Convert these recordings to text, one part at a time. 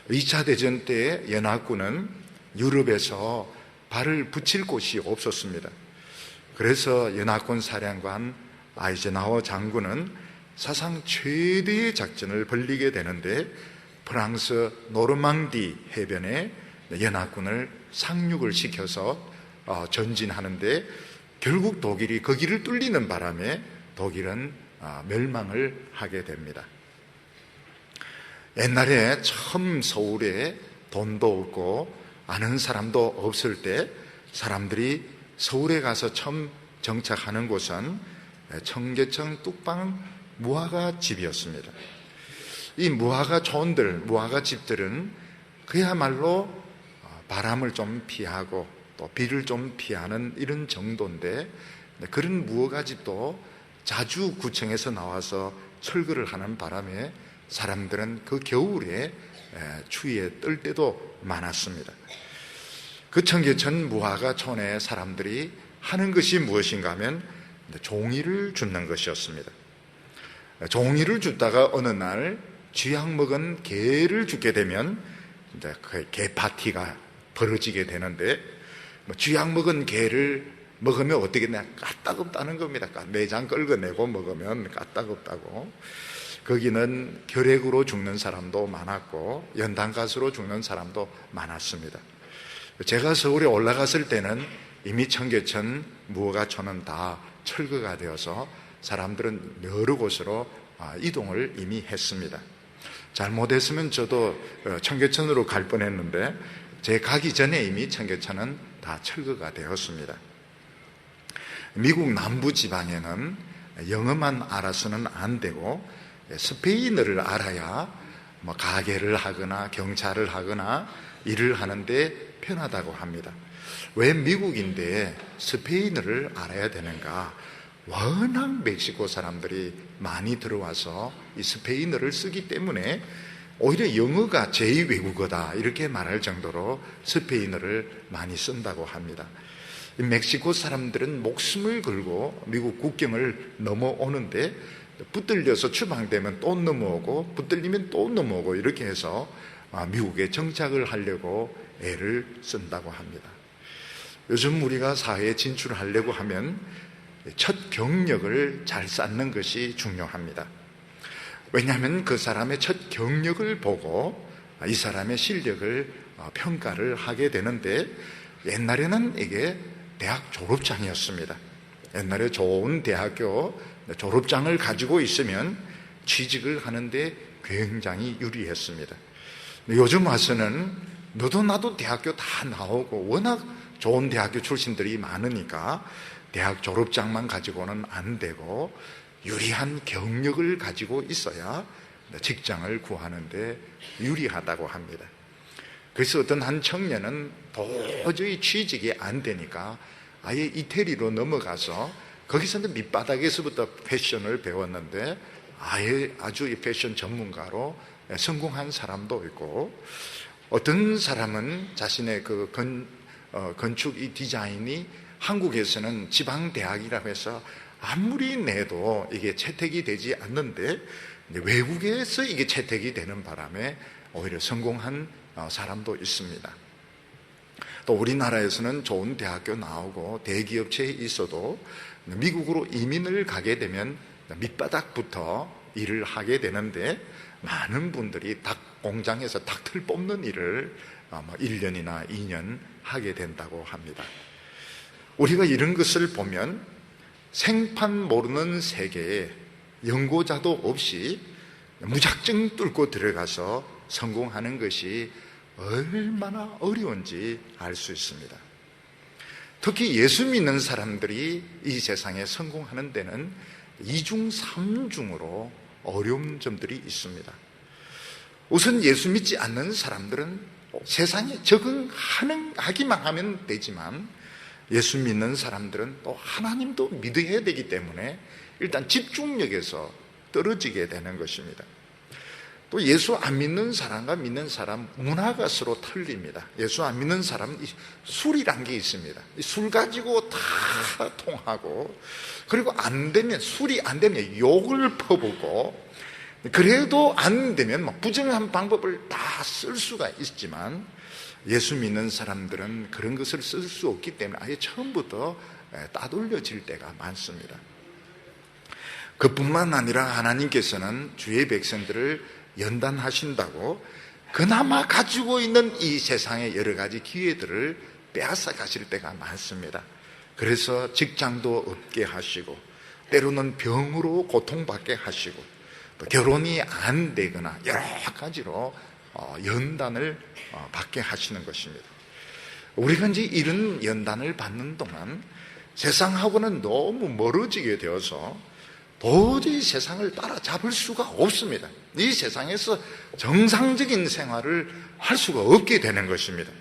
2차 대전 때 연합군은 유럽에서 발을 붙일 곳이 없었습니다. 그래서 연합군 사령관 아이젠하워 장군은 사상 최대의 작전을 벌이게 되는데, 프랑스 노르망디 해변에 연합군을 상륙을 시켜서 전진하는데, 결국 독일이 거기를 뚫리는 바람에 독일은 멸망을 하게 됩니다. 옛날에 처음 서울에 돈도 없고 아는 사람도 없을 때 사람들이 서울에 가서 처음 정착하는 곳은 청계천 뚝방 무화과 집이었습니다. 이 무화과 촌들, 무화과 집들은 그야말로 바람을 좀 피하고 또 비를 좀 피하는 이런 정도인데, 그런 무화과 집도 자주 구청에서 나와서 철거를 하는 바람에 사람들은 그 겨울에 추위에 떨 때도 많았습니다. 그 청계천 무화과 촌의 사람들이 하는 것이 무엇인가 하면 종이를 줍는 것이었습니다. 종이를 줍다가 어느 날 쥐약 먹은 개를 죽게 되면 이제 그 개 파티가 벌어지게 되는데, 쥐약 먹은 개를 먹으면 어떻게 되냐? 까딱없다는 겁니다. 내장 긁어내고 먹으면 까딱없다고. 거기는 결핵으로 죽는 사람도 많았고 연탄가스로 죽는 사람도 많았습니다. 제가 서울에 올라갔을 때는 이미 청계천 무화과촌은 다 철거가 되어서 사람들은 여러 곳으로 이동을 이미 했습니다. 잘못했으면 저도 청계천으로 갈 뻔했는데, 제 가기 전에 이미 청계천은 다 철거가 되었습니다. 미국 남부 지방에는 영어만 알아서는 안 되고 스페인어를 알아야 가게를 하거나 경찰을 하거나 일을 하는데 편하다고 합니다. 왜 미국인데 스페인어를 알아야 되는가? 워낙 멕시코 사람들이 많이 들어와서 이 스페인어를 쓰기 때문에 오히려 영어가 제2외국어다 이렇게 말할 정도로 스페인어를 많이 쓴다고 합니다. 멕시코 사람들은 목숨을 걸고 미국 국경을 넘어오는데, 붙들려서 추방되면 또 넘어오고 붙들리면 또 넘어오고 이렇게 해서 미국에 정착을 하려고 애를 쓴다고 합니다. 요즘 우리가 사회에 진출하려고 하면 첫 경력을 잘 쌓는 것이 중요합니다. 왜냐하면 그 사람의 첫 경력을 보고 이 사람의 실력을 평가를 하게 되는데, 옛날에는 이게 대학 졸업장이었습니다. 옛날에 좋은 대학교 졸업장을 가지고 있으면 취직을 하는데 굉장히 유리했습니다. 요즘 와서는 너도 나도 대학교 다 나오고 워낙 좋은 대학교 출신들이 많으니까 대학 졸업장만 가지고는 안 되고 유리한 경력을 가지고 있어야 직장을 구하는데 유리하다고 합니다. 그래서 어떤 한 청년은 도저히 취직이 안 되니까 아예 이태리로 넘어가서 거기서는 밑바닥에서부터 패션을 배웠는데 아예 아주 이 패션 전문가로 성공한 사람도 있고, 어떤 사람은 자신의 그 건축 이 디자인이 한국에서는 지방대학이라고 해서 아무리 내도 이게 채택이 되지 않는데 외국에서 이게 채택이 되는 바람에 오히려 성공한 사람도 있습니다. 또 우리나라에서는 좋은 대학교 나오고 대기업체에 있어도 미국으로 이민을 가게 되면 밑바닥부터 일을 하게 되는데, 많은 분들이 닭 공장에서 닭틀 뽑는 일을 1년이나 2년 하게 된다고 합니다. 우리가 이런 것을 보면 생판 모르는 세계에 연고자도 없이 무작정 뚫고 들어가서 성공하는 것이 얼마나 어려운지 알 수 있습니다. 특히 예수 믿는 사람들이 이 세상에 성공하는 데는 2중 3중으로 어려운 점들이 있습니다. 우선 예수 믿지 않는 사람들은 세상에 적응하기만 하면 되지만, 예수 믿는 사람들은 또 하나님도 믿어야 되기 때문에 일단 집중력에서 떨어지게 되는 것입니다. 또 예수 안 믿는 사람과 믿는 사람 문화가 서로 틀립니다. 예수 안 믿는 사람은 술이란 게 있습니다. 술 가지고 다 통하고, 그리고 술이 안 되면 욕을 퍼붓고, 그래도 안 되면 부정한 방법을 다 쓸 수가 있지만 예수 믿는 사람들은 그런 것을 쓸 수 없기 때문에 아예 처음부터 따돌려질 때가 많습니다. 그뿐만 아니라 하나님께서는 주의 백성들을 연단하신다고 그나마 가지고 있는 이 세상의 여러 가지 기회들을 빼앗아 가실 때가 많습니다. 그래서 직장도 없게 하시고 때로는 병으로 고통받게 하시고 또 결혼이 안 되거나 여러 가지로 연단을 받게 하시는 것입니다. 우리가 이제 이런 연단을 받는 동안 세상하고는 너무 멀어지게 되어서 도저히 세상을 따라잡을 수가 없습니다. 이 세상에서 정상적인 생활을 할 수가 없게 되는 것입니다.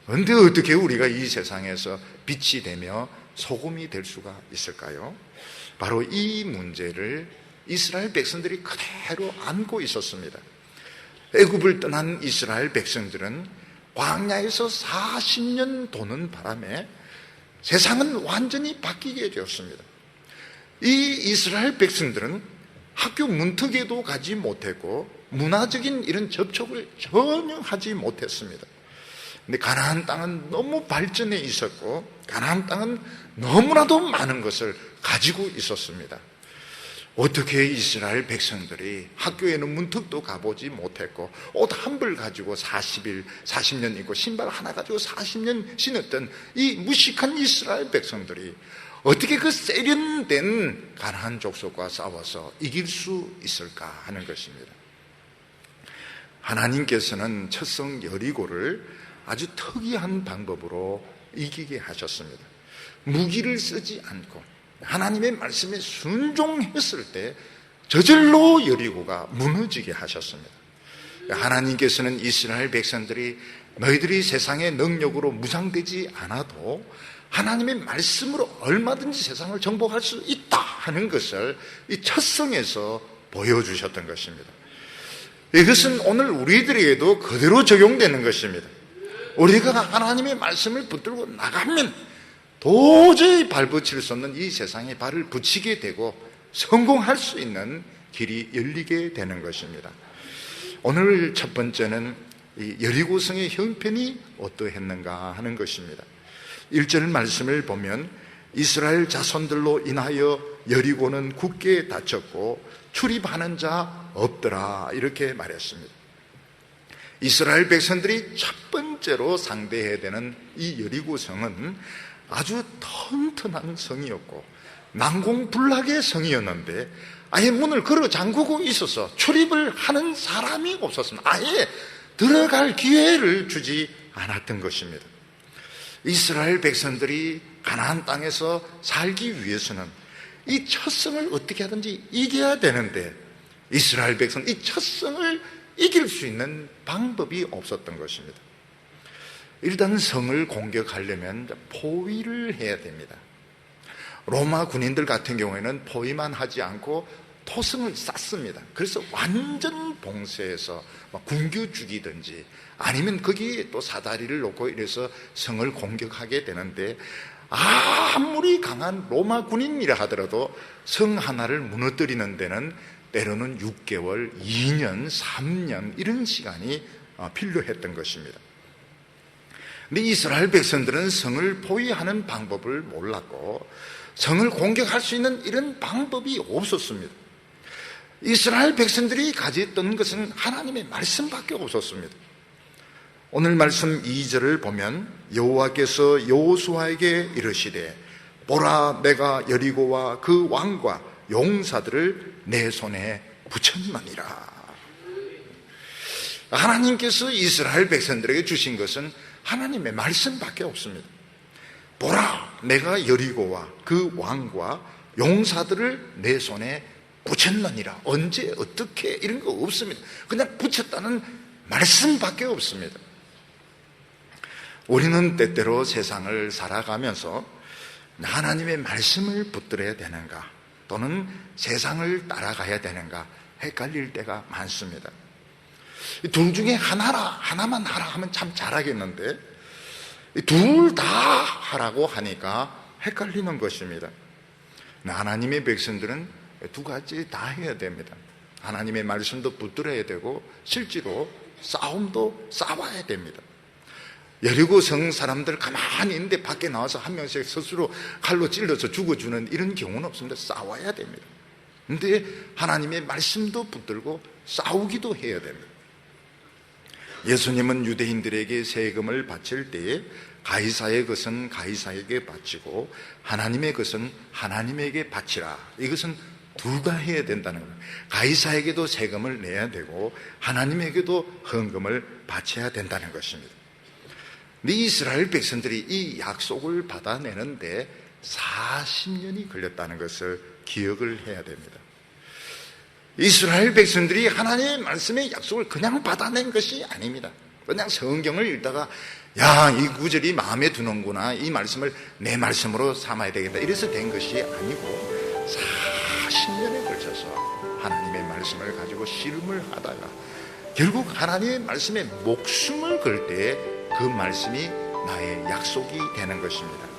그런데 어떻게 우리가 이 세상에서 빛이 되며 소금이 될 수가 있을까요? 바로 이 문제를 이스라엘 백성들이 그대로 안고 있었습니다. 애굽을 떠난 이스라엘 백성들은 광야에서 40년 도는 바람에 세상은 완전히 바뀌게 되었습니다. 이 이스라엘 백성들은 학교 문턱에도 가지 못했고 문화적인 이런 접촉을 전혀 하지 못했습니다. 근데 가나안 땅은 너무 발전해 있었고 가나안 땅은 너무나도 많은 것을 가지고 있었습니다. 어떻게 이스라엘 백성들이 학교에는 문턱도 가보지 못했고 옷 한 벌 가지고 40년 입고 신발 하나 가지고 40년 신었던 이 무식한 이스라엘 백성들이 어떻게 그 세련된 가나안 족속과 싸워서 이길 수 있을까 하는 것입니다. 하나님께서는 첫성 여리고를 아주 특이한 방법으로 이기게 하셨습니다. 무기를 쓰지 않고 하나님의 말씀에 순종했을 때 저절로 여리고가 무너지게 하셨습니다. 하나님께서는 이스라엘 백성들이 너희들이 세상의 능력으로 무장되지 않아도 하나님의 말씀으로 얼마든지 세상을 정복할 수 있다 하는 것을 이 첫성에서 보여주셨던 것입니다. 이것은 오늘 우리들에게도 그대로 적용되는 것입니다. 우리가 하나님의 말씀을 붙들고 나가면 도저히 발붙일 수 없는 이 세상에 발을 붙이게 되고 성공할 수 있는 길이 열리게 되는 것입니다. 오늘 첫 번째는 이 여리고성의 형편이 어떠했는가 하는 것입니다. 1절 말씀을 보면 이스라엘 자손들로 인하여 여리고는 굳게 닫혔고 출입하는 자 없더라 이렇게 말했습니다. 이스라엘 백성들이 첫 번째로 상대해야 되는 이 여리고성은 아주 튼튼한 성이었고 난공불락의 성이었는데 아예 문을 걸어 잠그고 있어서 출입을 하는 사람이 없었습니다. 아예 들어갈 기회를 주지 않았던 것입니다. 이스라엘 백성들이 가나안 땅에서 살기 위해서는 이 첫성을 어떻게 하든지 이겨야 되는데 이스라엘 백성 이 첫성을 이길 수 있는 방법이 없었던 것입니다. 일단 성을 공격하려면 포위를 해야 됩니다. 로마 군인들 같은 경우에는 포위만 하지 않고 토성을 쌓습니다. 그래서 완전 봉쇄해서 굶겨 죽이든지 아니면 거기에 또 사다리를 놓고 이래서 성을 공격하게 되는데 아무리 강한 로마 군인이라 하더라도 성 하나를 무너뜨리는 데는 때로는 6개월, 2년, 3년 이런 시간이 필요했던 것입니다. 근데 이스라엘 백성들은 성을 포위하는 방법을 몰랐고 성을 공격할 수 있는 이런 방법이 없었습니다. 이스라엘 백성들이 가졌던 것은 하나님의 말씀밖에 없었습니다. 오늘 말씀 2절을 보면 여호와께서 여호수아에게 이르시되 보라 내가 여리고와 그 왕과 용사들을 내 손에 붙였느니라. 하나님께서 이스라엘 백성들에게 주신 것은 하나님의 말씀밖에 없습니다. 보라 내가 여리고와 그 왕과 용사들을 내 손에 붙였느니라. 언제 어떻게 이런 거 없습니다. 그냥 붙였다는 말씀밖에 없습니다. 우리는 때때로 세상을 살아가면서 하나님의 말씀을 붙들어야 되는가 또는 세상을 따라가야 되는가 헷갈릴 때가 많습니다. 둘 중에 하나만 하라 하면 참 잘하겠는데 둘 다 하라고 하니까 헷갈리는 것입니다. 하나님의 백성들은 두 가지 다 해야 됩니다. 하나님의 말씀도 붙들어야 되고 실제로 싸움도 싸워야 됩니다. 여리고 성 사람들 가만히 있는데 밖에 나와서 한 명씩 스스로 칼로 찔러서 죽어주는 이런 경우는 없습니다. 싸워야 됩니다. 그런데 하나님의 말씀도 붙들고 싸우기도 해야 됩니다. 예수님은 유대인들에게 세금을 바칠 때에 가이사의 것은 가이사에게 바치고 하나님의 것은 하나님에게 바치라, 이것은 둘 다 해야 된다는 겁니다. 가이사에게도 세금을 내야 되고 하나님에게도 헌금을 바쳐야 된다는 것입니다. 근데 이스라엘 백성들이 이 약속을 받아내는데 40년이 걸렸다는 것을 기억을 해야 됩니다. 이스라엘 백성들이 하나님의 말씀의 약속을 그냥 받아낸 것이 아닙니다. 그냥 성경을 읽다가 야, 이 구절이 마음에 드는구나, 이 말씀을 내 말씀으로 삼아야 되겠다, 이래서 된 것이 아니고 40년에 걸쳐서 하나님의 말씀을 가지고 씨름을 하다가 결국 하나님의 말씀에 목숨을 걸 때 그 말씀이 나의 약속이 되는 것입니다.